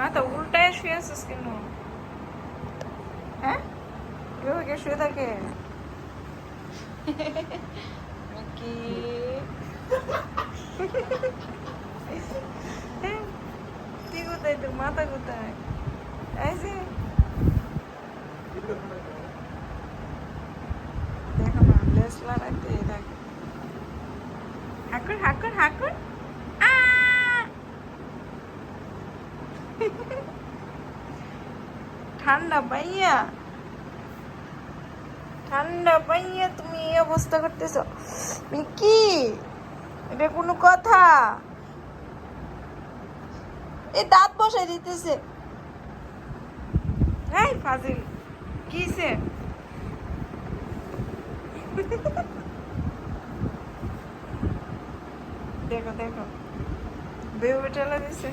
মাথা উল্টায় শুয়ে আছিস কেন? হ্যাঁ, এভাবে কে শুয়ে থাকে? মিকি কি কোথায় তোর মাথা কোথায়? এই যে দেখো না, লেস লাগাইতে থাকে। হাকুর হাকুর হাকুর। ঠান্ডা পাইয়া, ঠান্ডা পাইয়া তুমি এই অবস্থা করতেছ মিকি? এটা কোনো কথা? এই দাঁত বসাই দিতেছে। এই ফাজিল, কিসে? দেখো দেখো, বেউ বেটালা দিছে।